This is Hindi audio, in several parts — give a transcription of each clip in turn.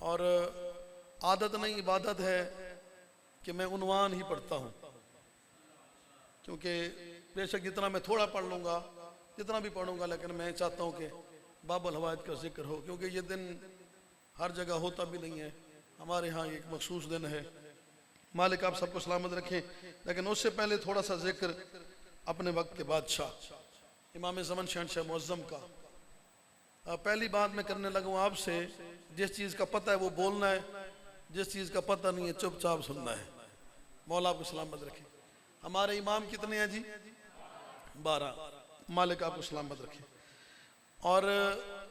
और आदत नहीं इबादत है कि मैं उन्वान ही पढ़ता हूँ, क्योंकि बेशक जितना मैं थोड़ा पढ़ लूँगा, जितना भी पढ़ूँगा, लेकिन मैं चाहता हूँ कि बाबुल हवायत का जिक्र हो, क्योंकि ये दिन हर जगह होता भी नहीं है। हमारे यहाँ एक मखसूस दिन है। मालिक आप सबको सलामत रखें। लेकिन उससे पहले थोड़ा सा जिक्र अपने वक्त के बादशाह इमाम ज़मान शहंशाह मुअज़्ज़म का। पहली बात मैं करने लगा हूँ आपसे, जिस चीज़ का पता है वो बोलना है, जिस चीज़ का पता नहीं है चुपचाप सुनना है। मौला आपको सलामत रखे। हमारे इमाम कितने हैं जी? 12। मालिक आपको सलामत रखे। और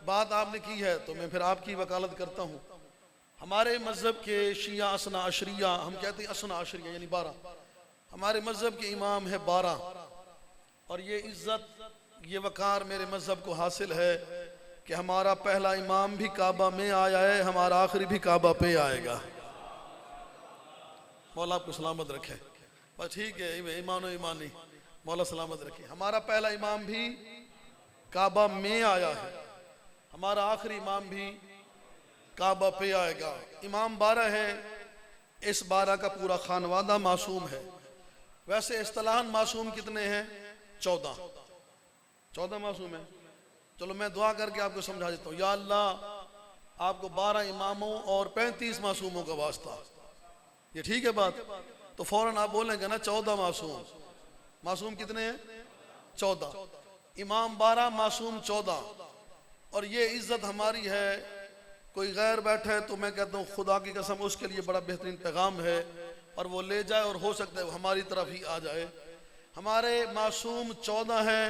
बात आपने की है तो मैं फिर आपकी वकालत करता हूँ। हमारे मज़हब के शिया असना अशरिया, हम कहते हैं असना अशरिया यानी 12, हमारे मज़हब के इमाम है 12। और ये इज़्ज़त, ये वक़ार मेरे मज़हब को हासिल है कि हमारा पहला इमाम भी काबा में आया है, हमारा आखिरी भी काबा पे आएगा। मौला आपको सलामत रखे। बस ठीक है, ईमानो ईमानी, मौला सलामत रखे। हमारा पहला इमाम भी काबा में आया है, हमारा आखिरी इमाम भी काबा पे आएगा। इमाम 12 है, इस 12 का पूरा खानवादा मासूम है। वैसे इस्तिलाहन मासूम कितने हैं? 14 मासूम है। चलो मैं दुआ करके आपको समझा देता हूँ। या अल्लाह आपको 12 इमामों और 35 मासूमों का वास्ता। ये ठीक है बात? तो फौरन आप बोलेंगे ना 14 मासूम। मासूम कितने हैं? 14। इमाम 12, मासूम 14। और ये इज्जत हमारी है। कोई गैर बैठे तो मैं कहता हूँ खुदा की कसम उसके लिए बड़ा बेहतरीन पैगाम है, और वो ले जाए और हो सकता है हमारी तरफ ही आ जाए। हमारे मासूम 14 हैं,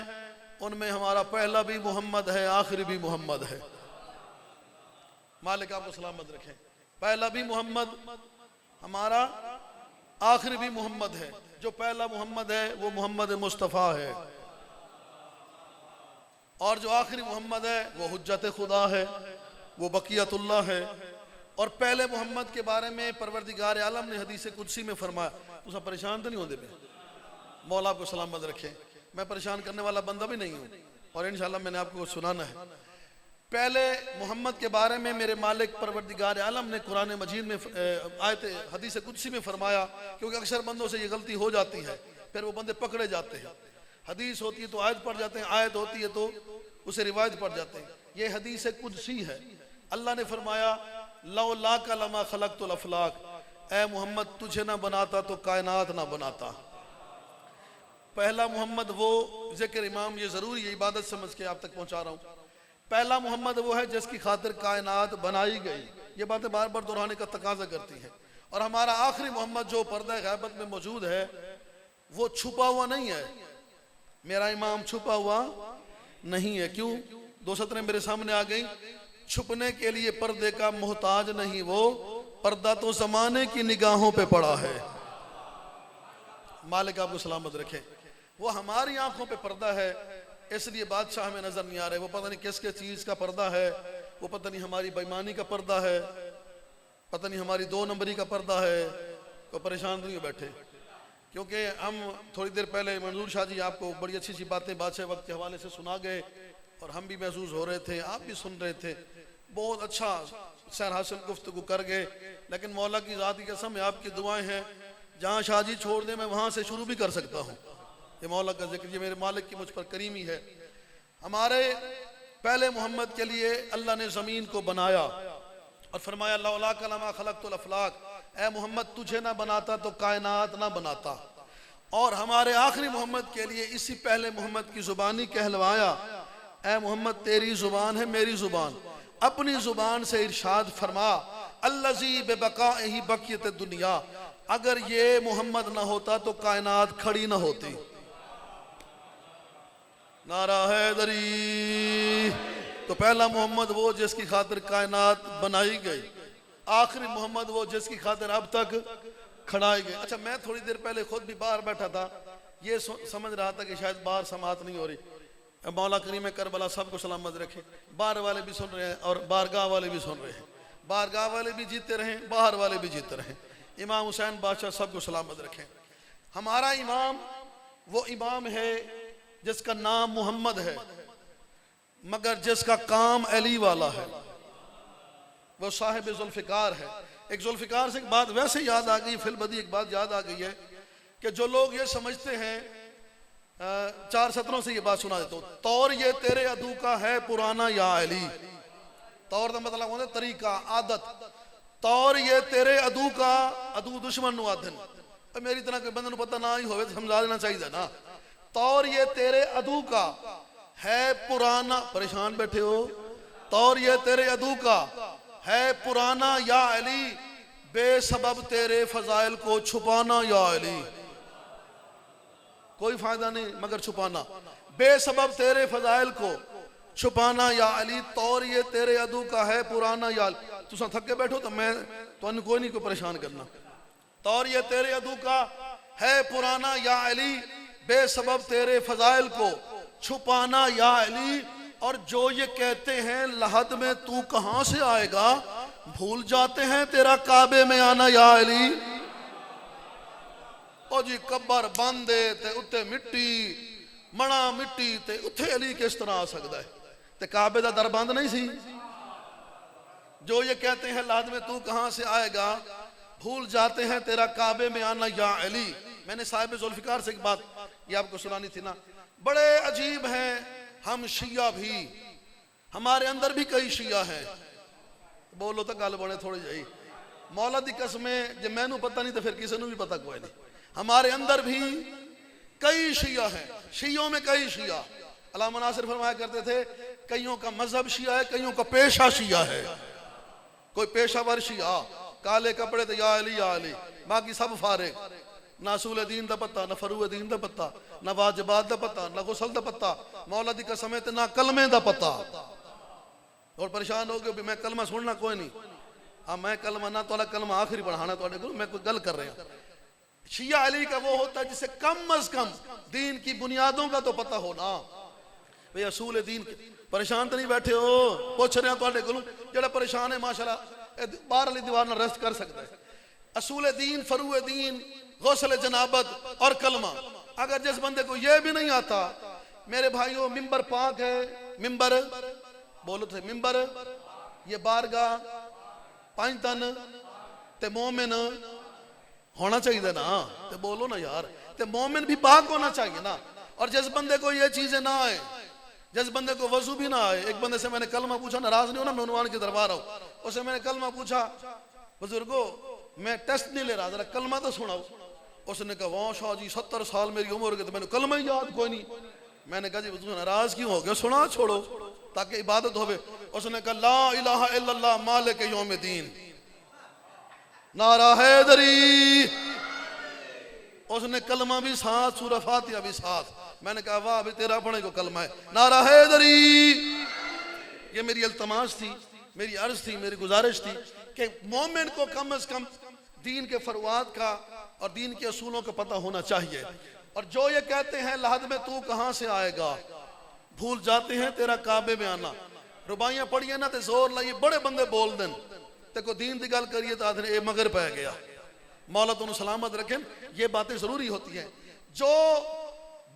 उनमें हमारा पहला भी मोहम्मद है, आखिरी भी मोहम्मद है। मालिक आपको सलामत रखें। पहला भी मोहम्मद हमारा, आखिरी भी मोहम्मद है। जो पहला मोहम्मद है वो मोहम्मद मुस्तफ़ा है, और जो आखिरी मोहम्मद है वो हुज्जत खुदा है, वो बकियतुल्लाह है। और पहले मोहम्मद के बारे में परवरदिगार आलम ने हदीस कुदसी में फरमाया। तो सब परेशान तो नहीं होते पे? मौला आपको सलामत रखे। मैं परेशान करने वाला बंदा भी नहीं हूँ, और इंशाल्लाह मैंने आपको सुनाना है। पहले मोहम्मद के बारे में मेरे मालिक परवरदिगार आलम ने कुरान मजीद में आयत हदीस कुदसी में फरमाया, क्योंकि अक्सर बंदों से ये गलती हो जाती है, फिर वो बंदे पकड़े जाते हैं। हदीस होती है तो आयत पढ़ जाते हैं, आयत होती है तो उसे रिवायत पढ़ जाते हैं। ये हदीस कुदसी है। अल्लाह ने फरमाया लौला का लमा खलक़तुल अफ़लाक, ए मोहम्मद तुझे ना बनाता तो कायनात ना बनाता। पहला मोहम्मद वो जिक्र इमाम, ये ज़रूरी है, इबादत समझ के आप तक पहुँचा रहा हूँ। पहला मोहम्मद वो है जिसकी खातिर कायनात बनाई गई। ये बातें बार बार दोहराने का तकाजा करती हैं। और हमारा आखिरी मोहम्मद जो पर्दा गैबत में मौजूद है वो छुपा हुआ नहीं है। मेरा इमाम छुपा हुआ नहीं है। क्यों? 2 सतरें मेरे सामने आ गई। छुपने के लिए पर्दे का मोहताज नहीं वो, पर्दा तो जमाने की निगाहों पे पड़ा है। मालिक आपको सलामत रखे। वो हमारी आंखों पे पर्दा है, इसलिए बादशाह हमें नजर नहीं आ रहे। वो पता नहीं किस किस चीज का पर्दा है, वो पता नहीं हमारी बेईमानी का पर्दा है, पता नहीं हमारी 2 नंबरी का पर्दा है। तो परेशान नहीं बैठे, क्योंकि हम थोड़ी देर पहले मंजूर शाह जी आपको बड़ी अच्छी सी बातें बादशाह वक्त के हवाले से सुना गए, और हम भी महसूस हो रहे थे, आप भी सुन रहे थे। बहुत अच्छा सैर हासिल गुफ्तगू कर गए। लेकिन मौला की ज़ात की कसम है, आपकी दुआएं हैं, जहाँ शाह जी छोड़ दे मैं वहाँ से शुरू भी कर सकता हूँ। ये मौला का जिक्र, ये मेरे मालिक की मुझ पर करीमी है। हमारे पहले मोहम्मद के लिए अल्लाह ने ज़मीन को बनाया और फरमाया लौला का लमा खलक़तुल अफ़लाक, ए मोहम्मद तुझे ना बनाता तो कायनात ना बनाता। और हमारे आखिरी मोहम्मद के लिए इसी पहले मोहम्मद की ज़ुबानी कहलवाया, ए मोहम्मद तेरी ज़ुबान है मेरी ज़ुबान, अपनी ज़ुबान से इरशाद फरमा अल्लज़ी बेबक़ाइही बक़ियत दुनिया, अगर ये मोहम्मद ना होता तो कायनात खड़ी ना होती। नारा हैदरी। तो पहला मोहम्मद वो जिसकी खातिर कायनात बनाई गई, आखिरी मोहम्मद वो जिसकी खातिर अब तक खड़ाई गई। अच्छा, मैं थोड़ी देर पहले खुद भी बाहर बैठा था, ये समझ रहा था कि शायद बाहर समात नहीं हो रही। मौला करीम करबला सबको सलामत रखे। बाहर वाले भी सुन रहे हैं और बारगाह वाले भी सुन रहे हैं। बारगाह वाले भी जीते रहें, बाहर वाले भी जीते रहें। इमाम हुसैन बादशाह सबको सलामत रखें। हमारा इमाम वो इमाम है जिसका नाम मोहम्मद है, मगर जिसका काम अली वाला है। वो साहिब जुल्फ़िकार है। एक जुल्फ़िकार से एक बात वैसे याद आ गई, फिलबदी एक बात याद आ गई है कि जो लोग ये समझते हैं, 4 सत्रों से ये बात सुना देता हूँ। तौर ये तेरे अदू का है पुराना या अली। तौर का मतलब होता है तरीका, आदत। तौर ये तेरे अदू का, अदू दुश्मन नु आधन, मेरी तरह के बंदे पता ना ही होवे तो समझा देना चाहिए ना। तौर ये तेरे अदू का है पुराना, परेशान बैठे हो। तौर ये तेरे अदू का है पुराना या अली, बेसबब तेरे फजाइल को छुपाना या अली। कोई फायदा नहीं मगर छुपाना, बेसबब तेरे फजाइल को छुपाना या अली। तौर ये तेरे अदू का है पुराना या अली। तुसा थके बैठो तो मैं तो कोई नहीं को परेशान करना। तौर ये तेरे अदू का है पुराना या अली, बेसबब तेरे फजाइल को छुपाना या अली। और जो ये कहते हैं लहद में तू कहां से आएगा, भूल जाते हैं तेरा काबे में आना या अली। ओ जी कब्र बांधे ते उत्ते मिट्टी, मना मिट्टी ते उत्थे अली किस तरह आ सकता है, ते काबे दा दर बंद नहीं सी। जो ये कहते हैं लहद में तू कहां से आएगा, भूल जाते हैं तेरा काबे में आना या अली। मैंने साहिब जुल्फ़िकार से एक बात ये आपको सुनानी थी ना, बड़े अजीब हैं हम शिया भी, हमारे अंदर भी कई शिया हैं। बोलो तो गल बने थोड़ी जी, मौला दी कसमें जे मैनू पता नहीं तो फिर किसी को भी पता कोई नहीं। हमारे अंदर भी कई शिया हैं, शियों में कई शिया। अल्लामा नासिर फरमाया करते थे, कईयों का मजहब शिया है, कईयों का पेशा शिया है। कोई पेशावर शिया, काले कपड़े तो या अली, बाकी सब फारे, ना असूल दीन दा पता, ना फरू दीन दा पता, ना वाजिबात दा पता, ना गुसल दा पता, मौला दी कसम है ना कलमे दा पता। और परेशान हो गए भी मैं कलमा सुनना कोई नहीं। हाँ मैं कलमा ना, तो कलमा आखिरी पढ़ाना थोड़े को, मैं कोई गल कर रहा। शिया अली का वो होता है जिसे कम अज कम दीन की बुनियादों का तो पता हो ना। भाई असूल दीन, परेशान तो नहीं बैठे हो, पूछ रहे थोड़े को, जो परेशान है माशाल्लाह बाहर वाली दीवार रest कर सकता है। असूल दीन, फरू दीन, गौसल जनाबत और कलमा। अगर जिस बंदे को यह भी नहीं आता, मेरे भाइयों मिंबर पाक है, मिंबर बोलो थे, मिंबर ये बारगाह पांचतन ते मोमिन होना चाहिए ना, ते बोलो ना यार, ते मोमिन भी पाक होना चाहिए ना। और जिस बंदे को ये चीजें ना आए, जिस बंदे को वजू भी ना आए, एक बंदे से मैंने कलमा पूछा, नाराज नहीं हो ना, मैं उन्वान के दरबार आऊं, उससे मैंने कलमा पूछा, बुजुर्गो मैं टेस्ट नहीं ले रहा, जरा कलमा तो सुनाओ। उसने कहा वाह शाह जी 70 साल मेरी उम्र के तो मैंने कलमा ही याद कोई नहीं। मैंने कहा जी तुम नाराज क्यों हो गए, सुना छोड़ो ताकि इबादत होवे। उसने कहा ला इलाहा इल्लल्लाह मालिक यौमिद्दीन, नारा हैदरी। उसने कलमा भी साथ, सूरह फातिहा भी साथ। मैंने कहा वाह अभी तेरा अपने को कलमा है, नारा हैदरी। ये मेरी अल्तमास थी, मेरी अर्ज थी, मेरी गुजारिश थी कि मोमिन को कम अज कम दीन के फरुआत का और दीन के असूलों का पता होना चाहिए। और जो ये कहते हैं लहद में तू कहां से आएगा, भूल जाते हैं तेरा काबे में आना। रुबाइयां पढ़िए ना तो जोर लाइए, बड़े बंदे बोल दें ते को दीन की गल करिए तो आखिर ये मगर पै गया। मौला तुम सलामत रखें, ये बातें जरूरी होती हैं। जो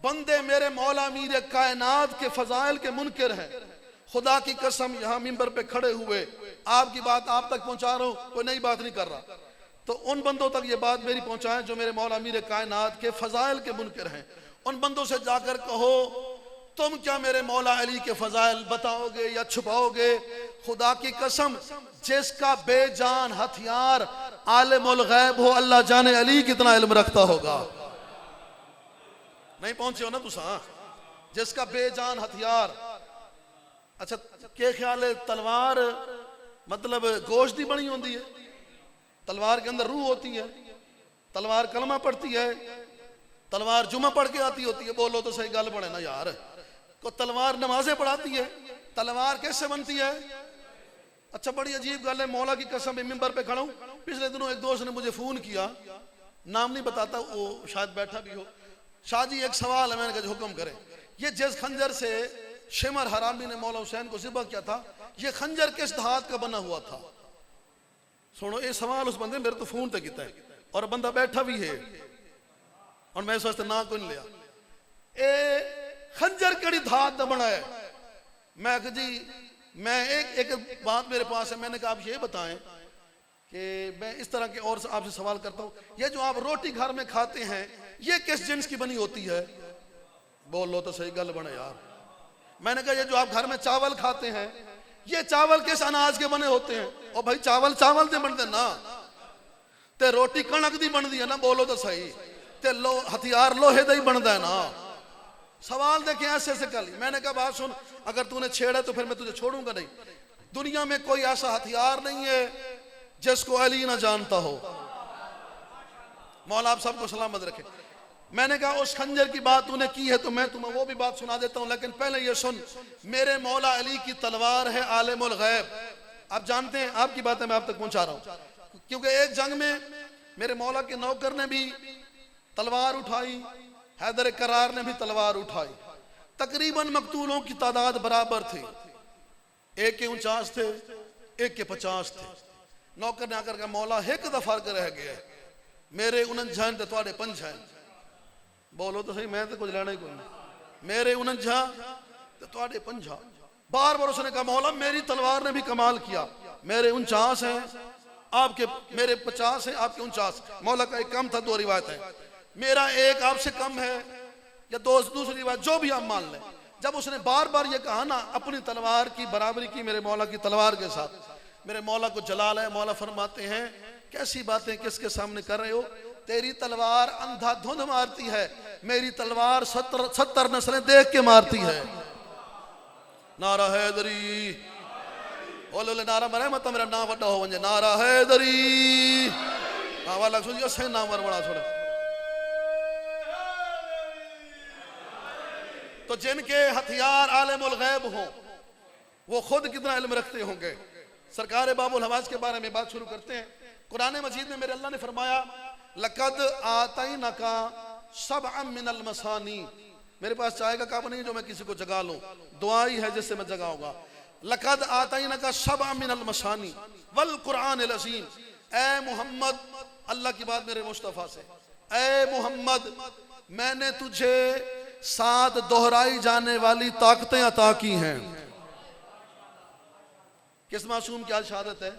बंदे मेरे मौला मीर कायनात के फजाइल के मुनकिर हैं, खुदा की कसम यहाँ मिंबर पे खड़े हुए आपकी बात आप तक पहुंचा रहा हूं, कोई नई बात नहीं कर रहा, तो उन बंदों तक ये बात मेरी पहुंचाएं जो मेरे मौला मीर कायनात के फजाइल के मुनकिर हैं। उन बंदों से जाकर कहो तुम क्या मेरे मौला अली के फजाइल बताओगे या छुपाओगे। खुदा की कसम जिसका बेजान हथियार आलिमुल गैब हो, अल्लाह जाने अली कितना इल्म रखता होगा। नहीं पहुंचे हो ना तुसा, जिसका बेजान हथियार। अच्छा क्या ख्याल है, तलवार मतलब गोश्त की बनी होती है, तलवार के अंदर रूह होती है, तलवार कलमा पढ़ती है, तलवार जुमा पढ़ के आती होती है। बोलो तो सही गल बने ना यार, को तलवार नमाजें पढ़ाती है, तलवार कैसे बनती है। अच्छा बड़ी अजीब गल है, मौला की कसम मिंबर पे खड़ा हूं, पिछले दिनों एक दोस्त ने मुझे फोन किया, नाम नहीं बताता, वो शायद बैठा भी हो। शाह जी एक सवाल है, मैंने कहा हुक्म करें। ये जिस खंजर से शिमर हरामी ने मौला हुसैन को ज़िबा किया था, ये खंजर किस धात का बना हुआ था। सुनो ये सवाल उस बंदे मेरे तो फोन तक किया है और बंदा बैठा भी है और मैं इस वास्ते ना कोई नहीं लिया। ए खंजर केड़ी धात का बना है। मैं जी मैं एक बात मेरे पास है, मैंने कहा आप ये बताएं कि मैं इस तरह के और आपसे सवाल करता हूँ, ये जो आप रोटी घर में खाते हैं ये किस जिन्स की बनी होती है? बोल लो तो सही गल बने यार। मैंने कहा ये जो आप घर में चावल खाते हैं ये चावल किस अनाज के बने होते हैं? और भाई चावल चावल से बनते ना, ते रोटी कणक दी बनती है ना, बोलो तो सही, ते हथियार लोहे का ही बनता है ना। सवाल देखे ऐसे ऐसे कर ली। मैंने कहा बात सुन, अगर तूने छेड़ा तो फिर मैं तुझे छोड़ूंगा नहीं। दुनिया में कोई ऐसा हथियार नहीं है जिसको अली ना जानता हो। मौला आप सबको सलामत रखे। मैंने कहा उस खंजर की बात तूने की है तो मैं तुम्हें वो भी बात सुना देता हूं, लेकिन पहले ये सुन, मेरे मौला अली की तलवार है आलिमुल गैब। आप जानते हैं, आपकी बातें मैं आप तक पहुंचा रहा हूं, क्योंकि एक जंग में मेरे मौला के नौकर ने भी तलवार उठाई, हैदर करार ने भी तलवार उठाई। तकरीबन मकतूलों की तादाद बराबर थी, एक के 49 थे, एक के 50 थे। नौकर ने आकर कहा मौला एक दा फर्क रह गया, मेरे 49 ते तुहाडे 5। बोलो तो सही, मैं तो कुछ लेना ही कोई नहीं। मेरे 49 ते तुहाडे 5। बार बार उसने कहा मौला मेरी तलवार ने भी कमाल किया, मेरे 49 हैं आपके, मेरे 50 हैं आपके 49। मौला का एक कम था, 2 रिवायत है, मेरा एक आपसे कम है, या दूसरी बात जो भी आप मान लें। जब उसने बार बार ये कहा ना, अपनी तलवार की बराबरी की मेरे मौला की तलवार के साथ, मेरे मौला को जलाल है। मौला फरमाते हैं कैसी बातें किसके सामने कर रहे हो? तेरी तलवार अंधाधुंध मारती है, मेरी तलवार 70 नस्लें देख के मारती है। नारा हैदरी, बोले नारा मरे मत मेरा नाम वड्डा हो वंजे, नारा हैदरी। वाला सुनियो से नाम बड़ा छोड़ा। तो जिनके हथियार आलिमुल गैब हों वो खुद कितना इल्म रखते होंगे। सरकार बाबुल हवाज के बारे में बात शुरू करते हैं। कुरान मजीद में मेरे अल्लाह ने फरमाया लक़द आतैनका सबअम मिनल मसानी। मेरे पास चाय का कप नहीं जो मैं किसी को जगा लूं, दुआ ही है जिससे मैं जगाऊंगा। लक़द आतैनका सबअम मिनल मसानी वल कुरानिल अज़ीम। ए मोहम्मद, अल्लाह की बात मेरे मुस्तफ़ा से, ए मोहम्मद मैंने तुझे 7 दोहराई जाने वाली ताकतें अता की हैं। किस मासूम की आज शहादत है?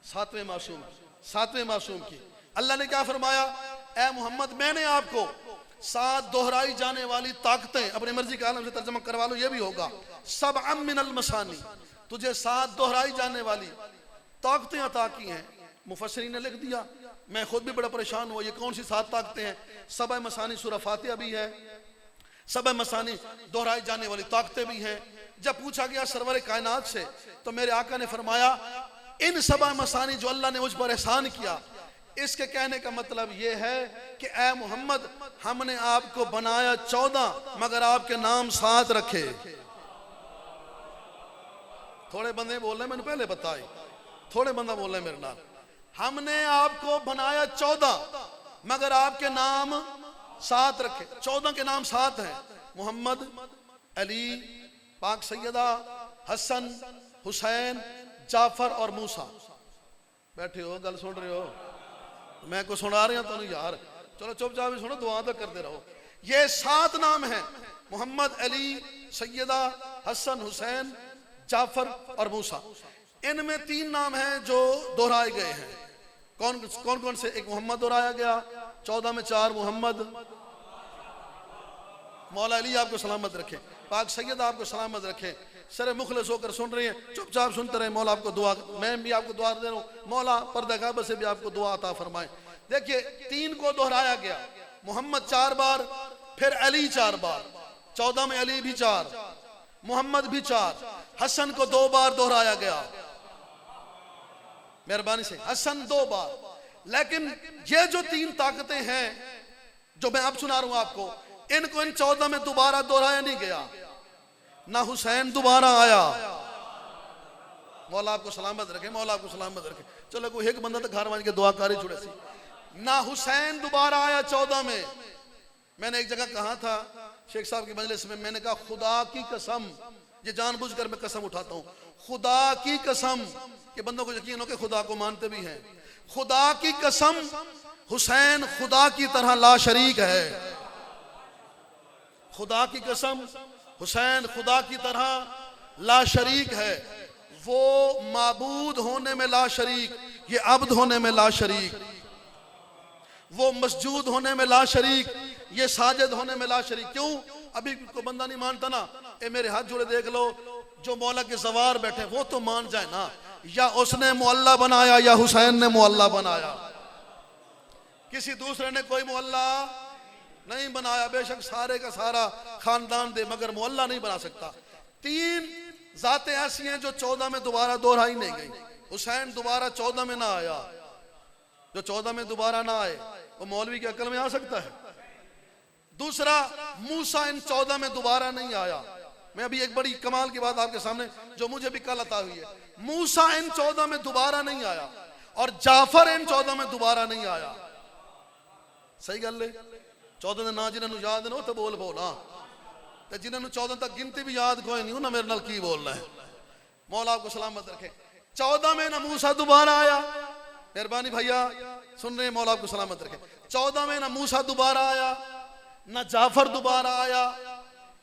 7वें मासूम, 7वें मासूम की। अल्लाह ने क्या फरमाया? ए मोहम्मद मैंने आपको 7 दोहराई जाने वाली ताकतें, अपनी मर्जी के आलम से तर्जुमा करवा लो, ये भी होगा, सबअम मिनल मसानी, तुझे 7 दोहराई जाने वाली ताकतें अता की हैं। मुफस्सिरीन ने लिख दिया, मैं खुद भी बड़ा परेशान हुआ, ये कौन सी 7 ताकतें हैं? सबअ मसानी सूरह फातिहा भी है, सबअ मसानी दोहराई जाने वाली ताकतें भी हैं। जब पूछा गया सरवर कायनात से तो मेरे आका ने फरमाया इन सबअ मसानी जो अल्लाह ने मुझ पर एहसान किया, इसके कहने का मतलब ये है कि ए मोहम्मद हमने आपको बनाया 14 मगर आपके नाम 7 रखे। थोड़े बंदे बोल रहे, मैंने पहले बताई, थोड़े बंदा बोल रहे मेरे नाम। हमने आपको बनाया 14 मगर आपके नाम 7 रखे। 14 के नाम 7 हैं, मोहम्मद, अली, पाक सैयदा, हसन, हुसैन, जाफर और मूसा। बैठे हो, गल सुन रहे हो? मैं को सुना रहा हूं यार, चलो चुपचाप ही सुनो, दुआ तो करते रहो। ये 7 नाम हैं, मोहम्मद, अली, सैयदा, हसन, हुसैन, जाफर और मूसा। इनमें 3 नाम हैं जो दोहराए गए हैं। कौन कौन कौन से? एक मोहम्मद दोहराया गया, 14 में 4 मोहम्मद। मौला अली आपको सलामत रखे, पाक सैयद आपको सलामत रखे, सर मुखलिस होकर सुन रहे हैं, चुपचाप सुनते रहे। मौला आपको दुआ, मैं भी आपको दुआ दे रहा हूँ, मौला पर्दा काबा से भी आपको दुआ अता फरमाए। देखिए 3 को दोहराया गया, मोहम्मद 4 बार, फिर अली 4 बार, 14 में अली भी 4, मोहम्मद भी 4, हसन को 2 बार दोहराया गया, मेहरबानी से हसन 2 बार। लेकिन ये जो 3 ताकतें हैं जो मैं अब सुना रहा हूं आपको, इनको इन 14 में दोबारा दोहराया नहीं गया। ना हुसैन दोबारा आया, मौला आपको सलामत रखे, मौला आपको सलामत रखे। चलो कोई एक बंदा तो घर मान के दुआ कारी छुड़े सी। ना हुसैन दोबारा आया 14 में। मैंने एक जगह कहा था शेख साहब की मजलिस में, मैंने कहा खुदा की कसम, ये जानबूझकर मैं कसम उठाता हूं, खुदा की कसम, कि बंदों को यकीन हो कि खुदा को मानते भी हैं, खुदा की कसम हुसैन खुदा की तरह ला शरीक है। खुदा की कसम हुसैन खुदा की तरह ला शरीक है। वो माबूद होने में ला शरीक, ये अब्द होने में ला शरीक, वो मसजूद होने में ला शरीक, ये साजिद होने में ला शरीक। क्यों? अभी को बंदा नहीं मानता ना, ए मेरे हाथ जुड़े देख लो, जो मौला के सवार बैठे वो तो मान जाए ना, या उसने मुअल्ला बनाया या हुसैन ने मुअल्ला बनाया, किसी दूसरे ने कोई मुअल्ला नहीं बनाया। बेशक सारे का सारा खानदान दे, मगर मुअल्ला नहीं बना सकता। 3 जातें ऐसी हैं जो 14 में दोबारा दोहराई नहीं गई। हुसैन दोबारा 14 में ना आया, जो 14 में दोबारा ना आए वो मौलवी की अकल में आ सकता है? दूसरा, मूसा इन 14 में दोबारा नहीं आया। मैं अभी एक बड़ी कमाल की बात आपके सामने, जो मुझे भी कल अता हुई है, मूसा इन 14 में दोबारा नहीं आया और जाफर इन 14 में दोबारा नहीं आया। सही गल है? 14 ना जिन्होंने याद नहीं तो बोल बोला, तो जिन्होंने 14 तक गिनती भी याद कोई नहीं ना मेरे नाल की बोलना है। मौला आपको सलामत रखे। 14 में ना मूसा दोबारा आया, मेहरबानी भैया सुन रहे हैं, मौला आपको सलामत रखे। 14 में ना मूसा दोबारा आया, ना जाफर दोबारा आया,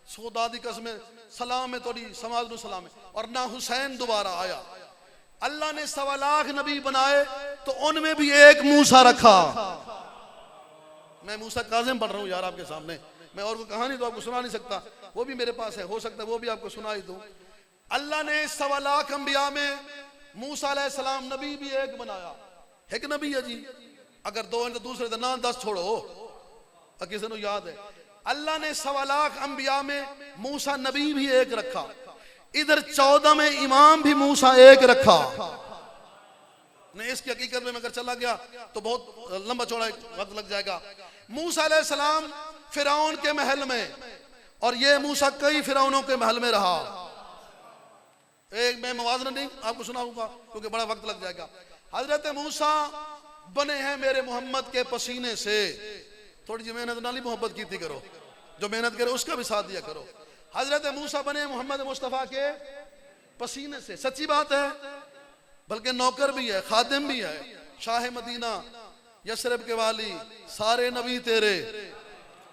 खुदा दी कसम सलाम है थोड़ी समाज नु सलाम है, और ना हुसैन दोबारा आया। अल्लाह ने 1.25 लाख नबी बनाए तो उनमें भी एक मूसा रखा। मैं मूसा काज़िम पढ़ रहा हूँ यार आपके सामने, मैं और कोई कहानी तो आपको सुना नहीं सकता, वो भी मेरे पास है, हो सकता है वो भी आपको सुनाई दूं। अल्लाह ने 1.25 लाख अंबिया में मूसा अलैहिस्सलाम नबी भी एक बनाया। एक नबी है जी, अगर 2 हैं तो दूसरे तो ना 10 छोड़ो, किसी को याद है? अल्लाह ने 1.25 लाख अंबिया में मूसा नबी भी एक रखा, इधर 14 में इमाम भी मूसा एक रखा। नहीं, इसकी हकीकत में अगर चला गया तो बहुत लंबा चौड़ा वक्त लग जाएगा। मूसा अलैहिस्सलाम फिरौन के महल में, और ये मूसा कई फिरौनों के महल में रहा। एक मैं मवाज़ना नहीं आपको सुनाऊंगा क्योंकि बड़ा वक्त लग जाएगा। हजरत मूसा बने हैं मेरे मोहम्मद के पसीने से। थोड़ी जी मेहनत नाली मोहब्बत की थी करो, जो मेहनत करे उसका भी साथ दिया करो। हजरत मूसा बने मोहम्मद मुस्तफ़ा के पसीने से, सच्ची बात है, बल्कि नौकर भी है, खादिम भी है। शाह मदीना, यशरब के वाली, सारे नबी तेरे,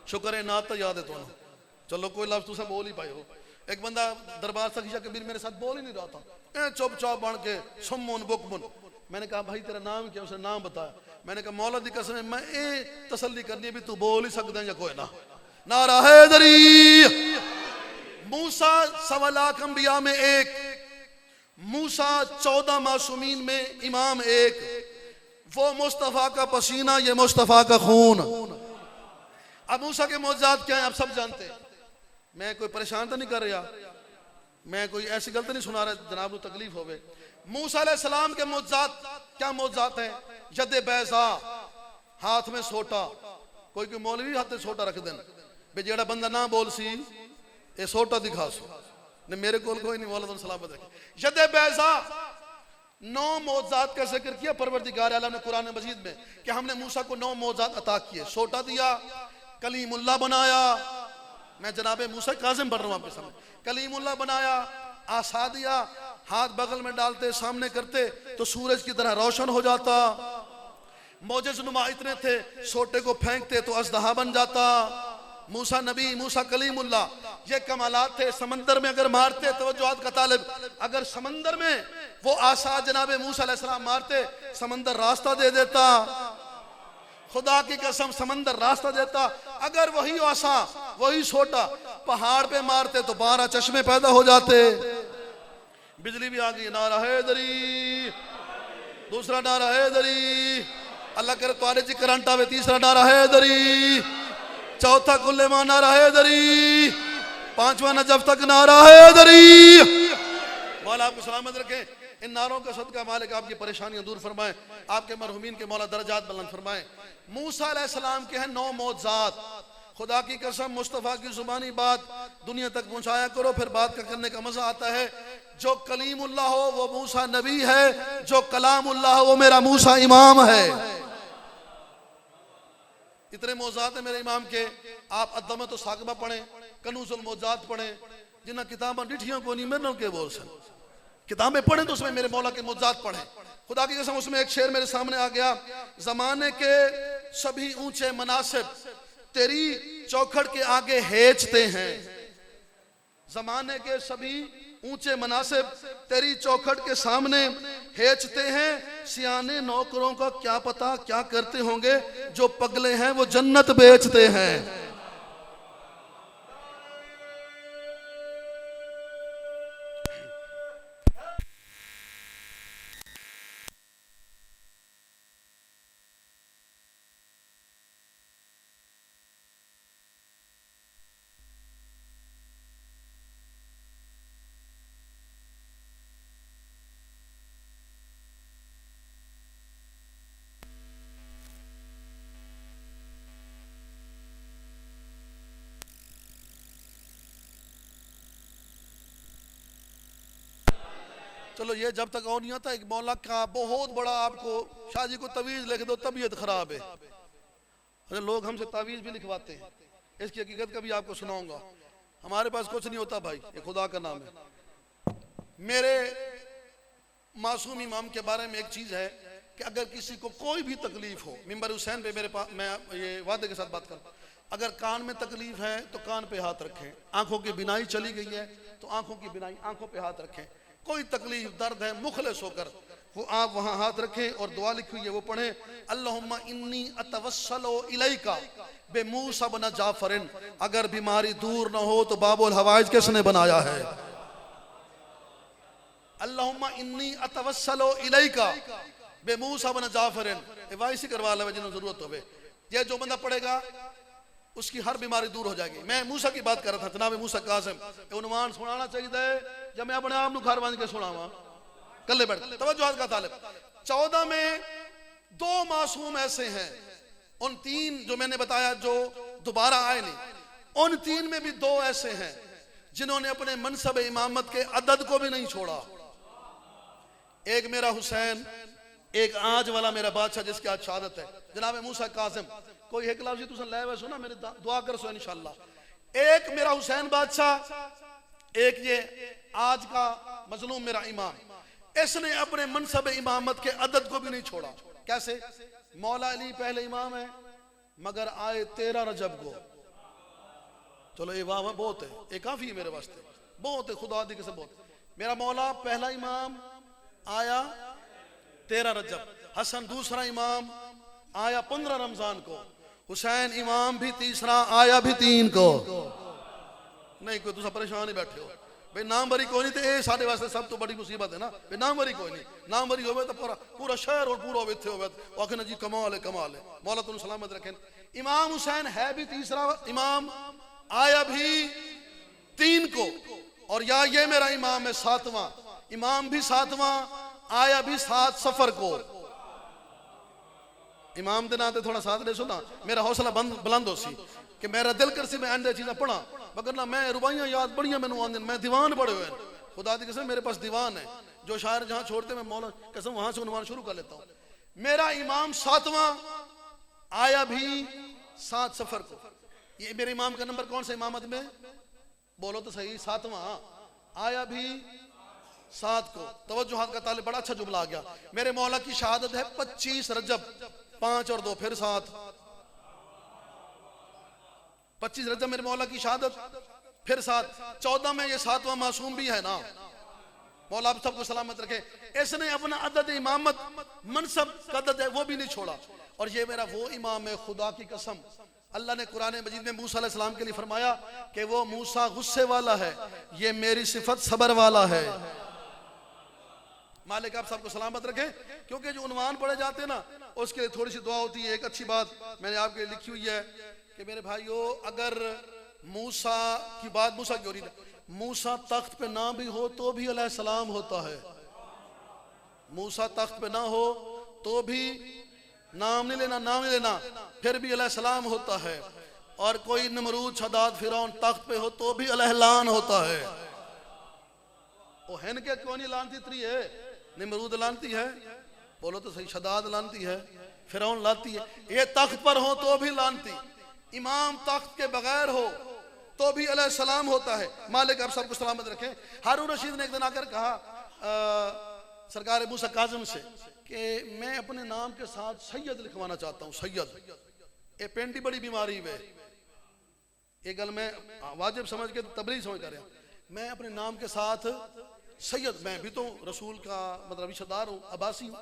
शुक्र है नात याद है तुम्हें। चलो कोई लफ्ज़ तुझे बोल ही पाए हो। एक बंदा दरबार सखीशा कबीर मेरे साथ बोल ही नहीं रहा था, चुपचाप बन के सुम्मुन बुकमुन। मैंने कहा भाई तेरा नाम क्या? उसने नाम बताया। मैंने कहा मौला दी कसम मैं ये तसल्ली करनी है भी तू बोल ही सकता है या कोई ना। नारा हैदरी। मूसा 1.25 लाख अंबिया में एक, मूसा 14 मासूमीन में इमाम एक, वो मुस्तफ़ा का पसीना, ये मुस्तफ़ा का खून। अब मूसा के मौजज़ात क्या है आप सब जानते हैं। मैं कोई परेशान तो नहीं कर रहा, मैं कोई ऐसी गलती नहीं सुना रहा जनाब को तकलीफ होवे। मूसा अलैहिस्सलाम के मौजज़ात क्या मौजज़ात हैं? यद बैज़ा, हाथ में सोटा। कोई कोई मौलवी हाथ में सोटा रख देना बे जेड़ा बंदा ना बोल सी ये सोटा दिखा सो ने, मेरे को कोई नहीं, मौला तुम सलामत रखे। यद बैज़ा, 9 मौजज़ात का जिक्र किया परवरदिगार आलम ने कुरान मजीद में कि हमने मूसा को 9 मौजज़ात अता किए। सोटा दिया, कलीमुल्लाह बनाया, मैं जनाबे मूसा काज़िम पढ़ रहा हूँ आपके सामने, कलीमुल्लाह बनाया, आसा दिया, हाथ बगल में डालते सामने करते तो सूरज की तरह रोशन हो जाता। मौजज़ नुमा इतने थे, सोटे को फेंकते तो अज़दहा बन जाता। मूसा नबी, मूसा कलीमुल्लाह, ये कमालात थे। समंदर में अगर मारते तो तवज्जुहात का तालिब, अगर समंदर में वो आसा जनाबे मूसा अलैहिस्सलाम मारते, समंदर रास्ता दे देता। खुदा की कसम समंदर रास्ता देता। अगर वही आसा, वही छोटा पहाड़ पे मारते तो 12 चश्मे पैदा हो जाते। बिजली भी आ गई। नारा हैदरी। दूसरा नारा हैदरी। अल्लाह करे तुम्हारे जी करंट आवे। तीसरा नारा हैदरी। चौथा कुल्लेमा नारा हैदरी। 5वां नजफ तक नारा हैदरी। मौला आपको सलामत रखे। इन नारों का सदका मालिक आपकी परेशानियां दूर फरमाए, आपके मरहुमीन के मौला दर्जात बुलंद फरमाए। मूसा अलैहिस्सलाम के हैं 9 मौजज़ात। खुदा की कसम मुस्तफ़ा की जुबानी बात दुनिया तक पहुंचाया करो, फिर बात का करने का मजा आता है। जो कलीमुल्लाह हो वो मूसा नबी है, जो कलामुल्लाह हो वो मेरा मूसा इमाम है। इतने मौजज़ात है मेरे इमाम के। आप अदमत साकबा पढ़ें, कनूजुल मौजज़ात पढ़ें, जिन्हें किताबें डिठियों को नहीं मेरे के बोल सन, किताबें पढ़ें तो उसमें मेरे मौला के मौजज़ात पढ़ें। खुदा की कसम उसमें एक शेर मेरे सामने आ गया, ज़माने के सभी ऊंचे मनासिब तेरी चौखट के आगे हेचते हैं। ज़माने के सभी ऊंचे मनासिब तेरी चौखट के सामने हेचते हैं। सियाने नौकरों का क्या पता क्या करते होंगे, जो पगले हैं वो जन्नत बेचते हैं। चलो ये जब तक और नहीं आता, एक मौला का बहुत बड़ा आपको शाहजी को तवीज लिख दो, तबीयत खराब है। अरे लोग हमसे तावीज भी लिखवाते हैं, इसकी हकीकत कभी आपको सुनाऊंगा। हमारे पास कुछ नहीं होता भाई, ये खुदा का नाम है। मेरे मासूम इमाम के बारे में एक चीज है कि अगर किसी को कोई भी तकलीफ हो, मिंबर हुसैन पे मेरे पास, मैं ये वादे के साथ बात करूं, अगर कान में तकलीफ है तो कान पे हाथ रखें, आंखों की बिनाई चली गई है तो आंखों की बिनाई आंखों पे हाथ रखें, कोई तकलीफ दर्द है मुखलिस होकर वो आप वहां हाथ रखें और दुआ लिखी हुई है वो पढ़े, अल्लाहुम्मा इन्नी अतवस्सलु इलैका बेमूसा बन जाफरिन। अगर बीमारी दूर न हो तो बाबुल हवाइज किसने बनाया है? अल्लाहुम्मा इन्नी अतवस्सलु इलैका बेमूसा बन जाफरिन। वाइसी करवा ले जिन्हें जरूरत होवे, ये जो बंदा पढ़ेगा उसकी हर बीमारी दूर हो जाएगी। मैं मूसा की बात कर रहा था, जनाब मूसा कासिम, उन्वान सुनाना चाहिए जब मैं अपने आप को घर बांध के सुनावा कल्ले बैठ तवज्जो का तालिब। 14 में 2 मासूम ऐसे हैं, उन 3 जो मैंने बताया जो दोबारा आए नहीं, उन 3 में भी 2 ऐसे हैं जिन्होंने अपने मनसब इमामत के अदद को भी नहीं छोड़ा। एक मेरा हुसैन, एक आज वाला मेरा बादशाह जिसकी आज शहादत है, जनाब मूसा कासिम। कोई एक लफ्ज़ तुम ले वैसो ना मेरे दुआ कर सो इंशाअल्लाह। एक मेरा हुसैन बादशाह, एक ये आज का मजलूम मेरा इमाम, इसने अपने मनसब इमामत के अदद को भी नहीं छोड़ा। कैसे? मौला अली पहले इमाम है मगर आए 13 रजब को। चलो ये वाह बहुत है, ये काफी है मेरे वास्ते, बहुत है, खुदा दी कसम बहुत। मेरा मौला पहला इमाम आया 13 रजब, हसन दूसरा इमाम आया 15 रमजान को, हुसैन इमाम भी तीसरा आया भी 3 को। नहीं कोई तुम परेशान ही बैठे हो भाई, नाम बरी कोई नहीं तो ये साढ़े वास्ते सब तो बड़ी मुसीबत है ना भाई, नाम बरी कोई नहीं, नाम बरी होवे तो पूरा शहर और पूरा विथे होवे तो आखिर जी कमाल है कमाल है, मौला तुम सलामत रखें। इमाम हुसैन है भी तीसरा इमाम, आया भी 3 को, और या ये मेरा इमाम है 7वां, इमाम भी 7वां, आया भी 7 सफर को। इमाम के नाम से थोड़ा साथ दे सो ना, मेरा हौसला बुलंद हो सी कि मेरा दिल कर सी मैं एंड चीज़ा पढ़ा, मगर ना मैं रुबाइयाँ याद बड़ियाँ मैंने आंदे, मैं दीवान पढ़े हुए हैं, खुदा दी कसम मेरे पास दीवान है, जो शायर जहाँ छोड़ते मैं मौला कसम वहां से उन्वान शुरू कर लेता हूँ। मेरा इमाम 7वां, आया भी 7 सफर को। ये मेरे इमाम का नंबर कौन सा इमामत में? बोलो तो सही, 7वां, आया भी 7 को। तवज्जो हाथ का ताले, बड़ा अच्छा जुमला आ गया। मेरे मौला की शहादत है 25 रजब, 5 और 2 फिर 7, 25 रजब मेरे मौला की शहादत, फिर 7, 14 में ये 7वां मासूम भी है ना, मौला आप सबको सलामत रखे। इसने अपना अदद इमामत मनसब का अदद है वो भी नहीं छोड़ा, और ये मेरा वो इमाम है खुदा की कसम। अल्लाह ने कुरान मजीद में मूसा अलैहि सलाम के लिए फरमाया कि वो मूसा गुस्से वाला है, ये मेरी सिफत सबर वाला है। मालिक आप सबको सलामत रखे। क्योंकि जो उन्वान पढ़े जाते हैं ना उसके लिए थोड़ी सी दुआ होती है। एक अच्छी बात मैंने आपके लिए लिखी हुई है कि मेरे भाइयों, अगर मूसा की बात, मूसा की हो रही है, मूसा तख्त पे ना भी हो तो भी अलैहिस्सलाम होता है, मूसा तख्त पे ना हो तो भी नाम नहीं लेना, नाम नहीं लेना, फिर भी अलैहिस्सलाम होता है। और कोई नमरूद शदाद फिरौन तख्त पे हो तो भी अलैहिलान होता है। वो हैन के कौन लानती तरी है? नमरूद लानती है, बोलो तो सही, शदाद लानती है, फिरौन लानती है, ये तख्त पर हो तो भी लानती, इमाम तख्त के बगैर हो तो भी अलैहिस्सलाम होता है। मालिक आप सबको सलामत रखें। हारून रशीद ने एक दिन आकर कहा सरकार मूसा काज़िम से कि मैं अपने नाम के साथ सैयद लिखवाना चाहता हूँ, सैयद। ये पेंटी बड़ी बीमारी है, ये गल मैं वाजिब समझ के तबलीग समझ कर रहा। मैं अपने नाम के साथ सैयद, मैं भी तो रसूल का मतलब रिश्तेदार हूँ, अब्बासी हूँ,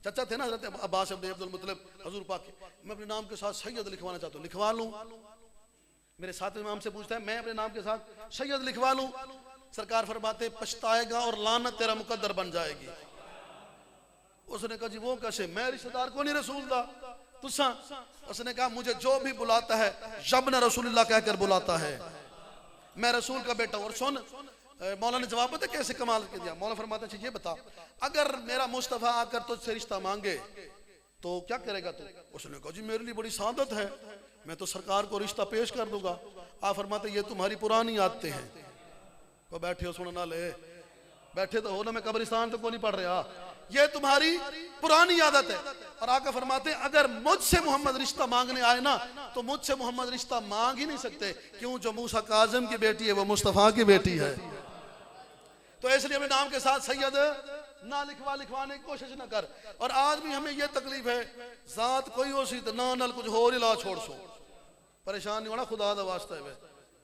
चाचा थे ना हजरत अब्बास इब्न अब्दुल मुत्तलिब हजूर पाक के। मैं अपने नाम के साथ सैयद लिखवाना चाहता हूँ, लिखवा लूँ? मेरे साथ इमाम से पूछता है, मैं अपने नाम के साथ सैयद लिखवा लूँ? सरकार फरमाते पछताएगा और लानत तेरा मुकद्दर बन जाएगी। उसने कहा जी वो कैसे, मैं रिश्तेदार को नहीं रसूल दा तुसा? उसने कहा मुझे जो भी बुलाता है जब न रसूलुल्लाह कहकर बुलाता है, मैं रसूल का बेटा हूं। और सुन, मौला ने जवाब पता कैसे कमाल के दिया। मौला फरमाता है ये बता, अगर मेरा मुस्तफा आकर तुझसे रिश्ता मांगे तो क्या करेगा तू? उसने कहा जी मेरे लिए बड़ी सादत है, मैं तो सरकार को रिश्ता पेश कर दूंगा। आप फरमाते ये तुम्हारी पुरानी आदतें हैं। तो बैठे हो, सुनना ले, बैठे तो हो ना, मैं कब्रिस्तान तो को नहीं पढ़ रहा, ये तुम्हारी पुरानी आदत है। और आका फरमाते हैं अगर मुझसे मोहम्मद रिश्ता मांगने आए ना तो मुझसे मोहम्मद रिश्ता मांग ही नहीं सकते, क्यों? जो मूसा काज़िम की बेटी है वो मुस्तफ़ा की बेटी है। तो इसलिए अपने नाम के साथ सैयद ना लिखवाने की कोशिश ना कर। और आज भी हमें ये तकलीफ है, जात कोई हो सी तो ना नल कुछ हो ला छोड़ सो, परेशान नहीं होना खुदा दा वास्ता है।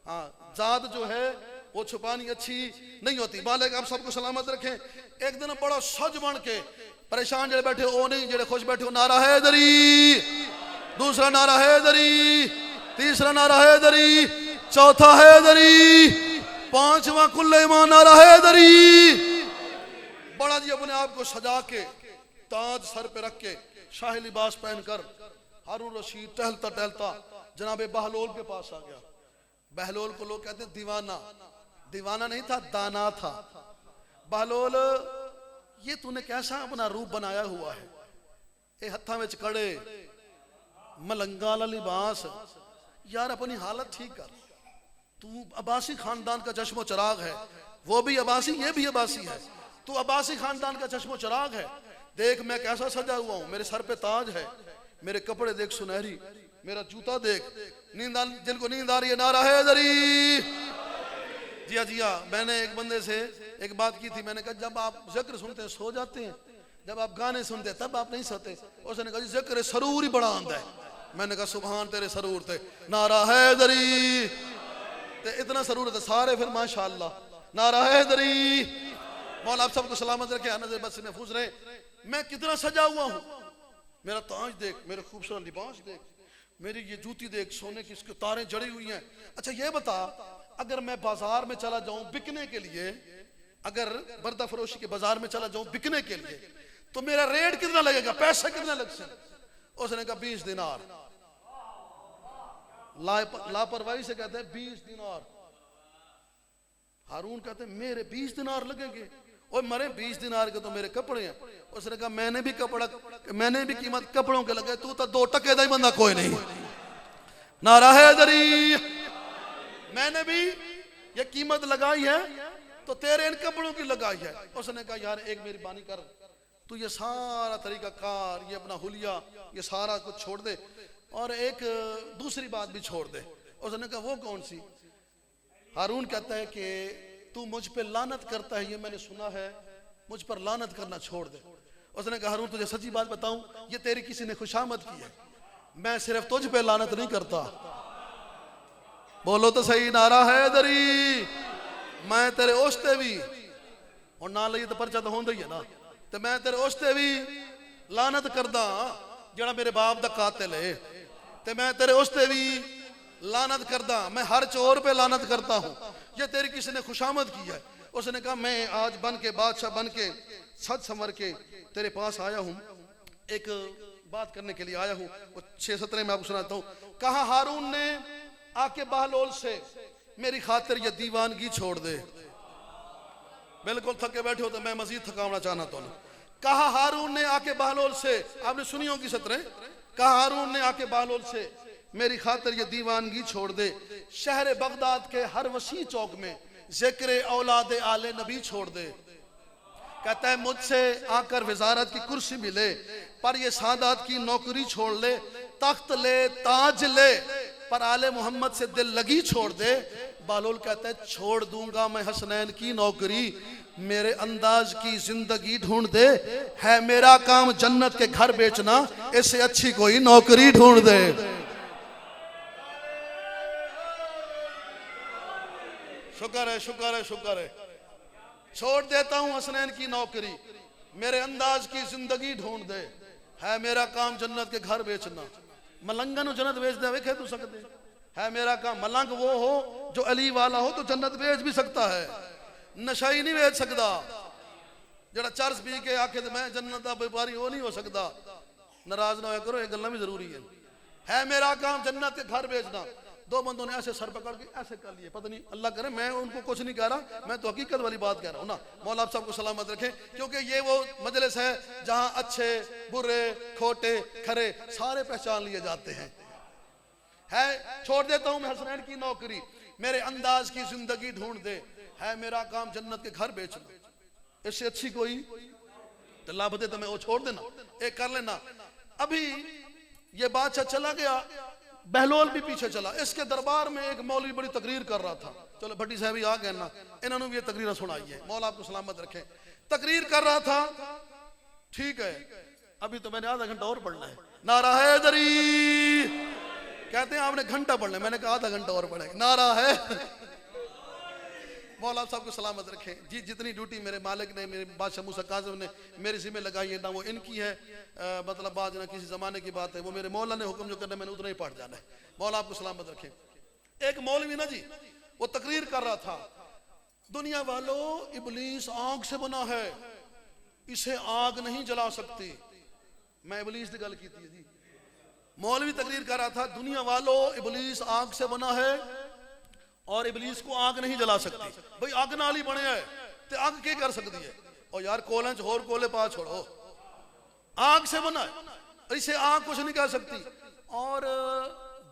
हाँ, जात जो है वो छुपानी अच्छी नहीं होती। बालेग आप सबको सलामत रखें। एक दिन बड़ा सज बन के परेशान जड़े बैठे हो नहीं, जड़े खुश बैठे हो, नारा हैदरी, दूसरा नारा हैदरी, तीसरा नारा हैदरी, चौथा हैदरी, पांचवा कुल्ले ईमान नारा हैदरी। बड़ा जी अपने आप को सजा के ताज सर पे रख के शाही लिबास पहनकर हारून रशीद टहलता टहलता जनाबे बहलोल के पास आ गया। बहलोल को लोग कहते हैं दीवाना, दीवाना नहीं था, दाना था। बहलोल, ये तूने कैसा अपना रूप बनाया हुआ है, ए हत्था में कड़े, मलंगा वाला लिबास, यार अपनी हालत ठीक कर। तू अब्बासी खानदान का चश्मो चिराग है, वो भी अब्बासी, ये भी अब्बासी है, तू अब्बासी खानदान का चश्मो चिराग है। देख मैं कैसा सजा हुआ हूँ, मेरे सर पे ताज है, मेरे कपड़े देख सुनहरी, मेरा जूता देख, जिनको नींद आ रही है नारा हैदरी। जिया मैंने एक बंदे से एक बात की थी, मैंने कहा जब आप जिक्र सुनते हैं सो जाते हैं, जब आप गाने सुनते हैं तब आप नहीं सोते। उसने कहा जिक्र सरूर ही बड़ा आंदा है। मैंने कहा सुभान तेरे सरूर थे, नारा हैदरी, ते इतना सरूर है सारे फिर माशाअल्लाह नारा हैदरी। मौला आप सबको सलामत रखे, नजर बस महफूज रहे। मैं कितना सजा हुआ हूँ, मेरा ताज देख, मेरे खूबसूरत लिबास देख, मेरी ये जूती देख, सोने की इसके तारें जड़ी हुई हैं। अच्छा ये बता, अगर मैं बाजार में चला जाऊं बिकने के लिए, अगर बर्दा फरोशी के बाजार में चला जाऊं बिकने के लिए, तो मेरा रेट कितना लगेगा, पैसा कितना लगेगा? उसने कहा 20 दिनार। लापरवाही से कहते हैं 20 दिनार। हारून कहते हैं मेरे 20 दिनार लगेंगे? और मरे 20 दिनार के तो मेरे कपड़े हैं। उसने कहा मैंने भी कीमत कपड़ों के लगे, तू तो 2 टके दा ही बंदा कोई नहीं। नारा हैदरी, मैंने भी ये कीमत लगाई है तो तेरे इन कपड़ों की लगाई है। उसने कहा यार एक मेरी बानी कर, तू ये सारा तरीका कार, ये अपना हुलिया, ये सारा कुछ छोड़ दे और एक दूसरी बात भी छोड़ दे। उसने कहा वो कौन सी? हारून कहता है कि तू मुझ पे लानत करता है, ये मैंने सुना है, मुझ पर लानत करना छोड़ दे। उसने कहा हारून तुझे सच्ची बात बताऊं, ये तेरी किसी ने खुशामद की है, मैं सिर्फ तुझ पे लानत नहीं करता। बोलो तो सही नारा हैदरी। मैं तेरे ओस्ते भी और ना लई तो परचा तो होंदा ही है ना, ते मैं तेरे ओस्ते भी लानत करदा जड़ा मेरे बाप दा कातिल है, ते मैं तेरे ओस्ते भी लानत करदा, मैं हर चोर पे लानत करता हूँ, ये तेरी किसी ने खुशामद की है। उसने कहा मैं आज बन के बादशाह बन के सच संवर के तेरे पास आया हूँ, एक बात करने के लिए आया हूँ। वो 6-17 में आपको सुनाता हूँ। कहा हारून ने आके बहलोल से मेरी खातिर ये दीवानगी छोड़ दे। बिल्कुल थके बैठे हो तो मैं मजीद थकावना चाहना तो नहीं। कहा हारून ने आके बहलोल से, आपने सुनी होगी 17। कहा हारून ने आके बहलोल से मेरी खातिर ये दीवानगी छोड़ दे। शहर बगदाद के हर वसी चौक में जिक्र औलाद आले नबी छोड़ दे। कहता है मुझसे आकर वजारत की कुर्सी मिले, पर ये सादात की नौकरी छोड़ ले, तख्त ले ताज ले, पर आले मोहम्मद से दिल लगी छोड़ दे। बालोल कहता है छोड़ दूंगा मैं हसनैन की नौकरी, मेरे अंदाज की जिंदगी ढूंढ दे, है मेरा काम जन्नत के घर बेचना, इससे अच्छी कोई नौकरी ढूंढ दे। शुक्र है, शुक्र है, शुक्र है। छोड़ देता हूं हसनैन की नौकरी, मेरे अंदाज की जिंदगी ढूंढ दे, है मेरा काम जन्नत के घर बेचना। मलंगन जन्नत बेच दे, वेखे तू सकते है मेरा काम। मलंग वो हो जो अली वाला हो तो जन्नत बेच भी सकता है, नशाई नहीं बेच सकता। जरा चरस पी के आखे तो मैं जन्नत का व्यापारी, वो नहीं हो सकता। नाराज ना हो करो, ये गल्ला भी जरूरी है मेरा काम जन्नत के घर बेचना। दो बंदों ने ऐसे सर पकड़ के ऐसे कर लिए, पता नहीं, अल्लाह करे मैं उनको कुछ नहीं कह रहा, मैं तो हकीकत वाली बात कह रहा हूँ ना। मौला साहब को सलामत रखें, क्योंकि ये वो मजलिस है जहां अच्छे बुरे खोटे खरे सारे पहचान लिए जाते हैं। छोड़ देता हूं मैं हसनैन की नौकरी, मेरे अंदाज की जिंदगी ढूंढ दे, है मेरा काम जन्नत के घर बेचना। इससे अच्छी कोई लाभ दे तो मैं वो छोड़ देना, एक कर लेना। अभी ये बादशाह चला गया, बहलोल भी पीछे चला। इसके दरबार में एक मौलवी बड़ी तकरीर कर रहा था। चलो भट्टी साहब ही आ गए ना, इन्होंने भी ये तकरीर सुनाई है, मौला आपको सलामत रखे। तकरीर कर रहा था, ठीक है, अभी तो मैंने आधा घंटा और पढ़ना है। नारा हैदरी कहते हैं, आपने घंटा पढ़ना है, मैंने कहा आधा घंटा और पढ़ेगा। नारा है। मौला साहब को सलामत रखे जी। जितनी ड्यूटी मेरे मालिक ने, मेरे बादशाह मूसा काज़िम ने मेरे ज़िम्मे लगाई है ना, वो इनकी है, मतलब बात ना किसी ज़माने की बात है, वो मेरे मौला ने हुक्म जो करना मैंने उतना ही पढ़ जाना है। मौला आपको सलामत रखे। एक मौलवी ना जी, वो तकरीर कर रहा था, दुनिया वालों इबलीस आग से बना है, इसे आग नहीं जला सकती। मैं इबलीस की गल की थी जी। मौलवी तकरीर कर रहा था, दुनिया वालों इबलीस आग से बना है और इबलीस को आग नहीं जला सकती। भाई आग नाली बने है तो आग क्या कर सकती है? और यार कोले होर कोले पा छोड़ो, आग से बना है, इसे आग कुछ नहीं कर सकती। और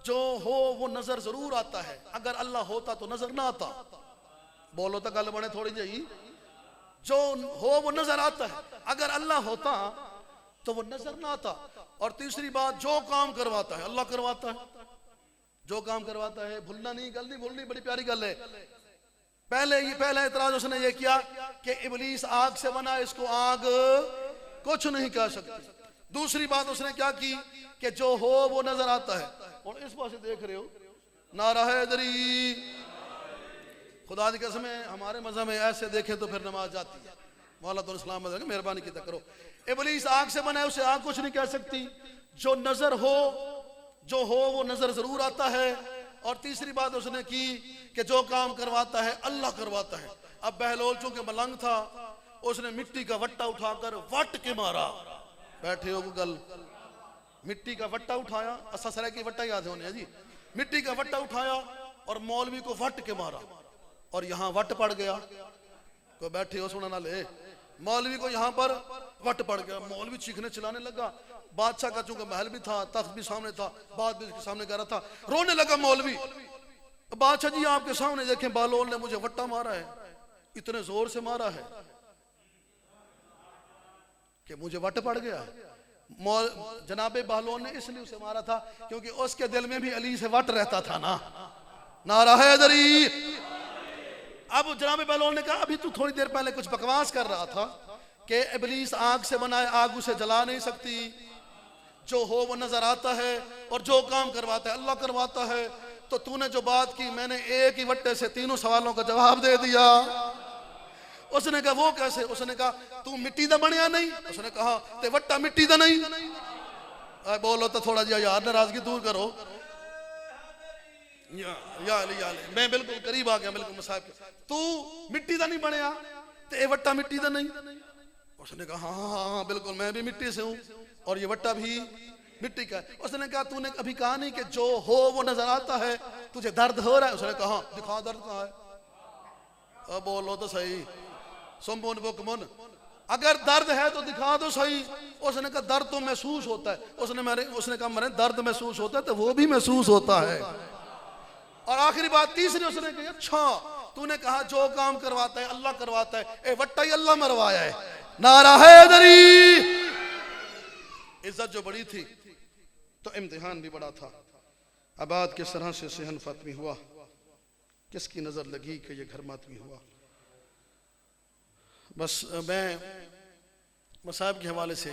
जो हो वो नजर जरूर आता है, अगर अल्लाह होता तो नजर ना आता। बोलो तो गल बने थोड़ी जी। जो हो वो नजर आता है, अगर अल्लाह होता तो वो नजर ना आता। और तीसरी बात, जो काम करवाता है अल्लाह करवाता है, जो काम करवाता है। भूलना नहीं, गल नहीं भूलनी, बड़ी प्यारी गल है। पहला एतराज उसने ये किया कि इबलीस आग से बना, इसको आग कुछ नहीं कर सकती। दूसरी बात उसने क्या की कि जो हो वो नजर आता है। और इस पास देख रहे हो, नारा हैदरी। खुदा की कसम है, हमारे मजहब में ऐसे देखे तो फिर नमाज जाती है। मौला तो इस्लाम में मेहरबानी की करो। इबलीस आग से बना है, उसे आग कुछ नहीं कह सकती। जो नजर हो, जो हो वो नजर जरूर आता है। और तीसरी बात उसने की कि जो काम करवाता है अल्लाह करवाता है। अब बहलोल चूंकि मलंग था, उसने मिट्टी का वट्टा उठाकर वट के मारा। बैठे हो गल, मिट्टी का वट्टा उठाया, असा सराय की वट्टा याद है उन्हें जी। मिट्टी का वट्टा उठाया और मौलवी को वट के मारा, और यहाँ वट पड़ गया। कोई बैठे हो सुना ना ले, मौलवी को यहाँ पर वट पड़ गया। मौलवी चीखने चिल्लाने लगा। बादशाह का चूंकि महल भी था, तख्त भी सामने था, बात भी उसके सामने कर रहा था, रोने लगा मौलवी। बादशाह जी आपके सामने देखें, बालोल ने मुझे वट्टा मारा है, इतने जोर से मारा है कि मुझे वट पड़ गया। जनाबे बहलोल ने इसलिए उसे मारा था क्योंकि उसके दिल में भी अली से वट रहता था ना। नारा हैदरी। अब जनाबे बहलोल ने कहा, अभी तू थोड़ी देर पहले कुछ बकवास कर रहा था कि इबलीस आग से बना है, आग उसे जला नहीं सकती। जो हो वो नजर आता है और जो काम करवाता है अल्लाह करवाता है। तो तूने जो बात की, मैंने एक ही वट्टे से तीनों सवालों का जवाब दे दिया। उसने कहा वो कैसे? उसने कहा तू मिट्टी दा बनया नहीं? उसने कहा ते वट्टा मिट्टी दा नहीं? बोलो तो थोड़ा जिहा यार नाराजगी दूर करो। या मैं बिल्कुल करीब आ गया, बिल्कुल मसाहब के। तू मिट्टी दा नहीं बनया ते ये वट्टा मिट्टी दा नहीं? उसने कहा हाँ हाँ हाँ बिल्कुल, मैं भी मिट्टी से हूँ और ये वट्टा भी मिट्टी का है। उसने कहा तूने अभी कहा नहीं कि जो हो वो नजर आता है, तुझे दर्द हो रहा है? उसने कहा दिखा दर्द कहाँ है? अब बोलो तो सही। सुमुन बुकमुन, अगर दर्द है तो दिखा दो सही। उसने कहा दर्द तो महसूस होता है। उसने कहा मैंने दर्द महसूस होता है तो वो भी महसूस होता है। और आखिरी बात तीसरी उसने कही, अच्छा तूने कहा जो काम करवाता है अल्लाह करवाता है, ए वट्टा ही अल्लाह मरवाया है। नारा हैदरी। इज्जत जो बड़ी थी तो इम्तिहान भी बड़ा था। आबाद किस तरह से सेहन फातमी हुआ, किसकी नजर लगी कि ये घर मातमी हुआ। बस मैं मसाहब के हवाले से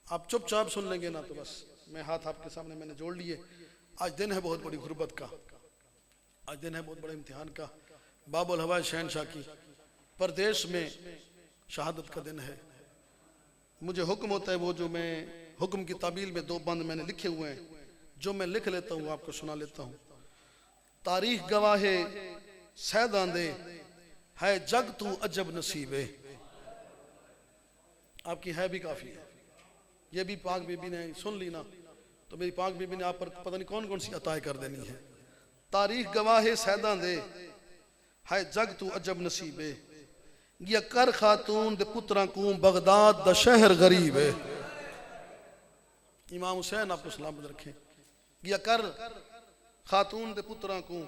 आप चुपचाप सुन लेंगे ना तो बस मैं हाथ आपके सामने मैंने जोड़ लिए। आज दिन है बहुत बड़ी गुर्बत का, आज दिन है बहुत बड़े इम्तिहान का। बाबुल हवा शहनशाह की परदेश में शहादत का दिन है। मुझे हुक्म होता है वो जो मैं हुक्म की ताबील में 2 बंद मैंने लिखे हुए हैं, जो मैं लिख लेता हूँ आपको सुना लेता हूँ। तारीख गवाहे सैदांदे है जग तू अजब नसीबे। आपकी है भी काफी है, ये भी पाक बीबी ने सुन ली ना तो मेरी पाक बीबी ने आप पर पता नहीं कौन कौन सी अताएं कर देनी है। तारीख गवाहे सैदांदे है जग तू अजब नसीबे, ये कर खातून दे पुत्रा को बगदाद दा शहर गरीब है। इमाम हुसैन आपको सलामत रखे। ये कर खातून दे पुत्रा को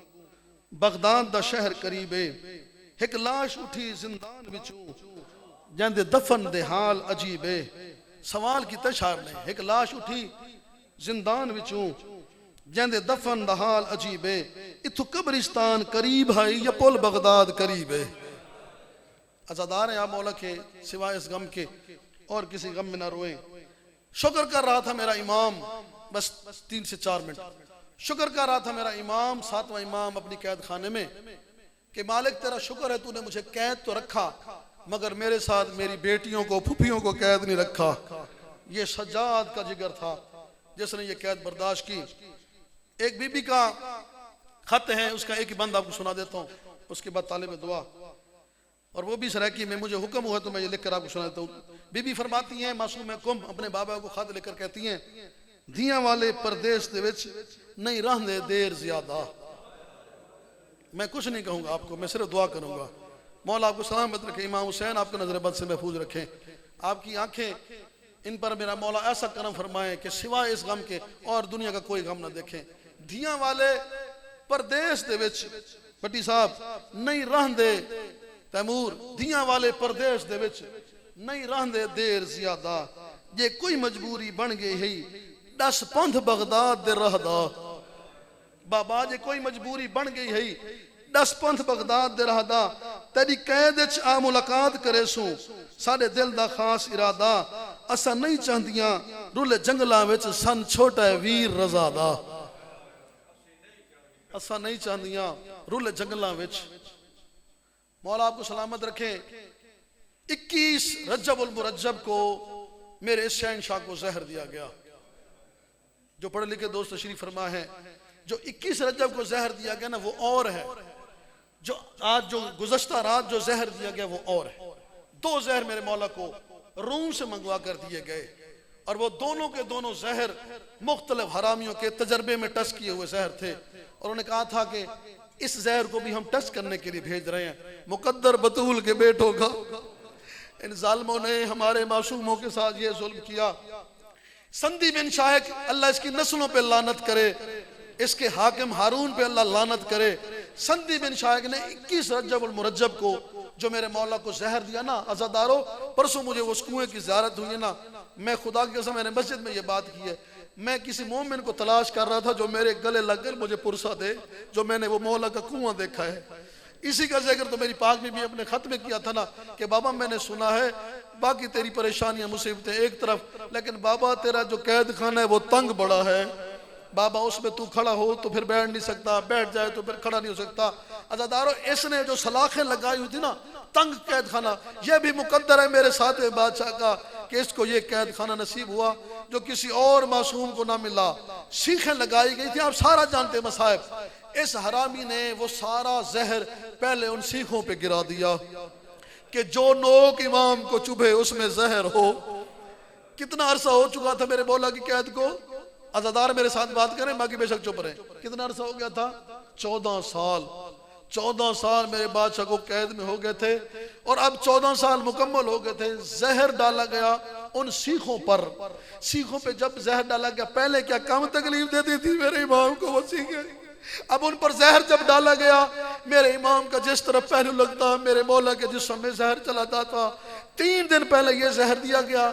बगदाद दा शहर करीब है, एक लाश उठी जिंदान विचों जंदे दफन दे हाल अजीब है। सवाल किया शायर ने, एक लाश उठी जिंदान विचों जंदे दफन दा हाल अजीब है, इथु कब्रिस्तान करीब है या पुल बगदाद करीब है। अज़ादार हैं आप मौला के सिवाय इस गम के और किसी गम में ना रोएं। शुक्र कर रहा था मेरा इमाम, बस 3 से 4 मिनट शुक्र कर रहा था मेरा इमाम, 7वां इमाम अपनी कैद खाने में, कि मालिक तेरा शुक्र है तूने मुझे कैद तो रखा मगर मेरे साथ मेरी बेटियों को फूफियों को कैद नहीं रखा। ये सज्जाद का जिगर था जिसने ये कैद बर्दाश्त की। एक बीबी का खत है, उसका एक ही बंद आपको सुना देता हूँ, उसके बाद तालिब दुआ। और वो भी सराकी में मुझे हुक्म हुआ तो मैं ये लिखकर आपको सुना देता हूँ। बीबी फरमाती हैं, मासूम कुम अपने बाबा को खत लेकर कहती हैं, धियां वाले परदेश दे विच नहीं रहंदे देर ज्यादा। मैं कुछ नहीं कहूँगा आपको, मैं सिर्फ दुआ करूँगा मौला आपको सलामत रखे, इमाम हुसैन आपको नजर बद से महफूज रखें, आपकी आंखें इन पर मेरा मौला ऐसा करम फरमाए कि सिवाय इस गम के और दुनिया का कोई गम ना देखें। धियां वाले परदेश दे विच भट्टी साहब नहीं रहंदे तैमूर, धियां वाले परदेश दे विच नहीं रहंदे देर ज्यादा, जे कोई मजबूरी बन गई है 10 पंथ बगदाद दे रहदा। बाबा जे कोई मजबूरी बन गई है 10 पंथ बगदाद दे रहदा, तेरी कैद च आ मुलाकात करे सू साडे दिल दा खास इरादा, असा नहीं चाहदियां रुले जंगलां विच सन छोटा वीर रज़ादा। असा नहीं चाहदियां रुले जंगलां विच। मौला आपको सलामत रखे। 21 रजब उल मुरज्जब को मेरे इस शहनशाह को जहर दिया गया। जो पढ़े लिखे दोस्त तशरीफ फरमा है, जो 21 रजब को जहर दिया गया ना वो और है, जो आज जो गुज़श्ता रात जो जहर दिया गया वो और है। 2 जहर मेरे मौला को रूम से मंगवा कर दिए गए और वो दोनों के दोनों जहर मुख्तलिफ हरामियों के तजर्बे में टच किए हुए जहर थे। और उन्होंने कहा था कि इस जहर को भी हम टच करने के लिए भेज रहे हैं। मुकद्दर बतूल के बेटों का इन जालिमों ने हमारे मासूमों के साथ ये जुल्म किया। संदी बिन शाइक अल्लाह इसकी नस्लों पे लानत करे, इसके हाकिम हारून पे अल्लाह लानत करे। संदी बिन शाइक ने 21 रजब उल मुरज्जब को जो मेरे मौला को जहर दिया ना, अज़ादारों परसों मुझे उस कुएं की ज़ियारत हुई है ना, मैं खुदा की कसम मैंने मस्जिद में ये बात की है, मैं किसी मोमिन को तलाश कर रहा था जो मेरे गले लग कर मुझे पुरसा दे, जो मैंने वो मौला का कुआं देखा है। इसी का जिक्र तो मेरी पाक में भी अपने खत में किया था ना कि बाबा मैंने सुना है बाकी तेरी परेशानियां मुसीबतें एक तरफ, लेकिन बाबा तेरा जो कैद खाना है वो तंग बड़ा है बाबा, उसमें तू खड़ा हो तो फिर बैठ नहीं सकता, बैठ जाए तो फिर खड़ा नहीं हो सकता। अज़ादारों इसने जो सलाखें लगाई हुई थी ना, तंग कैद खाना, यह भी मुकद्दर है मेरे साथ बादशाह का कि इसको ये कैद खाना नसीब हुआ जो किसी और मासूम को ना मिला। सीखें लगाई गई थी, आप सारा जानते मसाइब। इस हरामी ने वो सारा जहर पहले उन सीखों पे गिरा दिया कि जो नोक इमाम को चुभे उसमें जहर हो। कितना अरसा हो चुका था मेरे मौला की कैद को? अज़ादार मेरे साथ बात करें, बाकी बेशक चुप रहे। कितना अरसा हो गया था? 14 साल। 14 साल मेरे बादशाह को कैद में हो गए थे और अब 14 साल मुकम्मल हो गए थे। जहर डाला गया उन सीखों पर। सीखों पे जब जहर डाला गया, पहले क्या कम तकलीफ देती थी मेरे इमाम को वो सीखें, अब उन पर जहर जब डाला गया, मेरे इमाम का जिस तरफ पहलू लगता मेरे मौला के जिस्म में जहर चला जाता। 3 दिन पहले ये जहर दिया गया,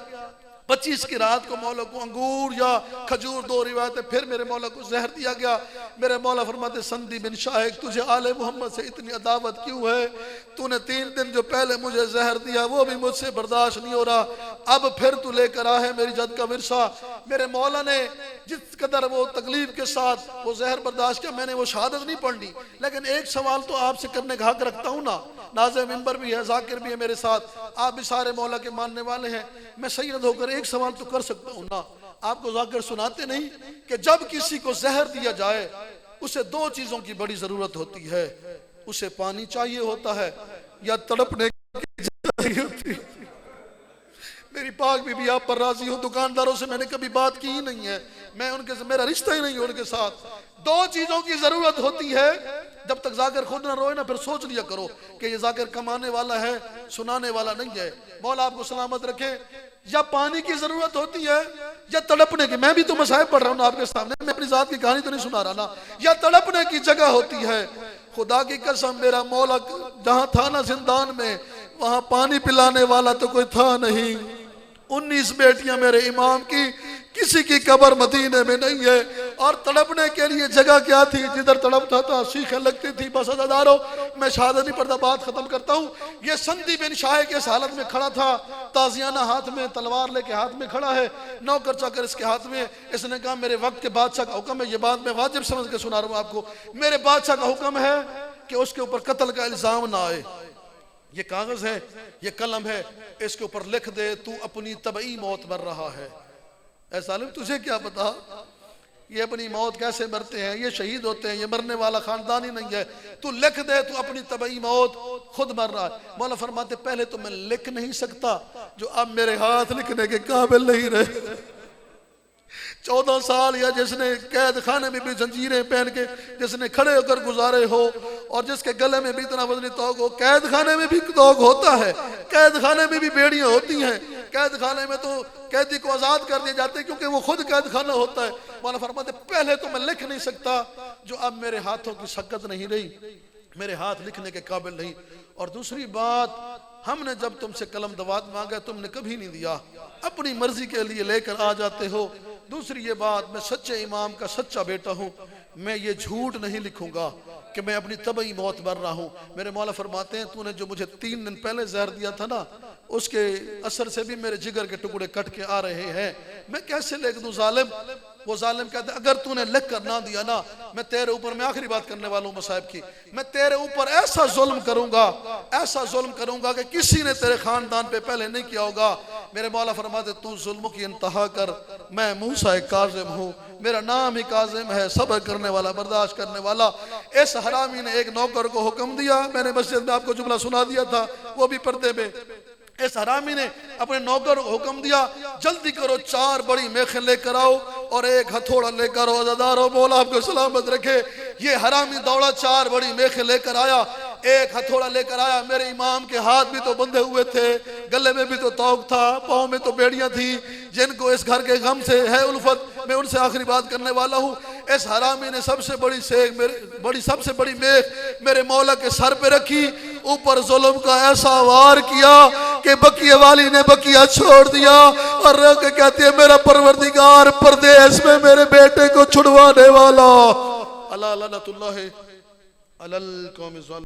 25 की रात को मौला को अंगूर या खजूर, 2 रिवायतें, फिर मेरे मौला को जहर दिया गया। मेरे मौला फरमाते संदी बिन शाइक तुझे आले मोहम्मद से इतनी अदावत क्यों है? तूने 3 दिन जो पहले मुझे जहर दिया वो भी मुझसे बर्दाश्त नहीं हो रहा, अब फिर तू लेकर आ है मेरी जद का विरसा। मेरे मौला ने जिस कदर वो तकलीफ के साथ वो जहर बर्दाश्त किया, मैंने वो शहादत नहीं पढ़ी, लेकिन एक सवाल तो आपसे करने का हक रखता हूँ ना। नाज़े मिंबर भी है, जाकिर भी है मेरे साथ, आप भी सारे मौला के मानने वाले हैं, मैं सैयद होकर एक सवाल तो कर सकता हूँ ना। आपको जाकिर सुनाते नहीं कि जब किसी को जहर दिया जाए उसे दो चीजों की बड़ी जरूरत होती है, उसे पानी चाहिए होता है या तड़पने की चाहिए होती है। मेरी पाक बीबी आप पर राजी हो, दुकानदारों से मैंने कभी बात की ही नहीं है, मैं उनके से मेरा रिश्ता ही नहीं उनके साथ। दो चीजों की जरूरत होती है, जब तक जाकिर खुद ना रोए ना फिर सोच लिया करो कि ये जाकिर कमाने वाला है, सुनाने वाला नहीं है। मौला आपको सलामत रखे। या पानी की जरूरत होती है या तड़पने की, मैं भी तो मसाइब पढ़ रहा हूँ ना आपके सामने, मैं अपनी जात की कहानी तो नहीं सुना रहा ना। या तड़पने की जगह होती है। खुदा की कसम मेरा मौला जहाँ था ना जिंदान में, वहां पानी पिलाने वाला तो कोई था नहीं। 19 बेटियां मेरे इमाम की, किसी की कब्र मदीने में नहीं है। और तड़पने के लिए जगह क्या थी? जिधर तड़पता था सीखें लगती थी। बस अदादारों, मैं शहादत नहीं पढ़ता, बात खत्म करता हूँ। ये संदी बिन शाह के इस हालत में खड़ा था, ताजियाना हाथ में, तलवार लेके हाथ में खड़ा है, नौकर चाकर इसके हाथ में। इसने कहा मेरे वक्त के बादशाह का हुक्म है, ये बात मैं वाजिब समझ के सुना रहा हूँ आपको, मेरे बादशाह का हुक्म है कि उसके ऊपर कत्ल का इल्जाम ना आए। ये कागज है, ये कलम है, इसके ऊपर लिख दे तू अपनी तबई मौत मर रहा है। ऐसा नहीं, तुझे क्या पता ये अपनी मौत कैसे मरते हैं, ये शहीद होते हैं, ये मरने वाला खानदान ही नहीं है। तू लिख दे तू अपनी तबई मौत खुद मर रहा है। मौला फरमाते पहले तो मैं लिख नहीं सकता, जो अब मेरे हाथ लिखने के काबिल नहीं रहे। 14 साल या जिसने कैद खाने में भी जंजीरें पहन के जिसने खड़े होकर गुजारे हो, और जिसके गले में भी इतना वजनी तोक हो। कैद खाने में भी तोक होता है, कैद खाने में भी बेड़ियां होती हैं। कैद खाने में तो कैदी को आजाद कर दिए जाते हैं क्योंकि वो खुद कैद खाना होता है। मौला फरमाते पहले तो मैं लिख नहीं सकता, जो अब मेरे हाथों की शक्कत नहीं रही, मेरे हाथ लिखने के काबिल नहीं। और दूसरी बात, हमने जब तुमसे कलम दवात मांगा तुमने कभी नहीं दिया, अपनी मर्जी के लिए लेकर आ जाते हो। दूसरी ये बात, मैं सच्चे इमाम का सच्चा बेटा हूँ, मैं ये झूठ नहीं लिखूंगा कि मैं अपनी तबई मौत मर रहा हूँ। मेरे मौला फरमाते हैं तूने जो मुझे 3 दिन पहले जहर दिया था ना, उसके असर से भी मेरे जिगर के टुकड़े कट के आ रहे हैं, मैं कैसे लिख दूं जालिम। वो जालिम कहते अगर तूने लिख कर ना दिया ना, मैं तेरे ऊपर, मैं आखिरी बात करने वाला हूँ मसाइब की, मैं तेरे ऊपर ऐसा जुल्म करूंगा, ऐसा जुल्म करूंगा कि किसी ने तेरे खानदान पे पहले नहीं किया होगा। मेरे मौला फरमाते तू जुल्म की इंतहा कर, मैं मूसा काज़िम हूँ, मेरा नाम ही काज़िम है, सब्र करने वाला, बर्दाश्त करने वाला। इस हरामी ने एक नौकर को हुक्म दिया, मैंने मस्जिद में आपको जुमला सुना दिया था, वो भी पर्दे में। इस हरामी ने अपने नौकर को हुक्म दिया जल्दी करो 4 बड़ी मेखें लेकर आओ और एक हथौड़ा लेकर आओ। अज़ादारों, मौला आपको सलामत रखे। ये हरामी दौड़ा 4 बड़ी मेखें लेकर आया, एक हथौड़ा लेकर आया। मेरे इमाम के हाथ भी तो बंधे हुए थे, गले में भी तो तौक था, पाँव में तो बेड़ियां थी, जिनको इस घर के गम से है उल्फत। मैं उनसे आखिरी बात करने वाला हूँ। इस हरामी ने सबसे बड़ी सेक सबसे बड़ी मेख मेरे मौला के सर पे रखी, ऊपर जुल्म का ऐसा वार किया कि बकिया वाली ने बकिया छोड़ दिया और रो के कहती है मेरा परवरदिगार परदेश में मेरे बेटे को छुड़वाने वाला। अल्लाह लानतुल्लाह अलल कौम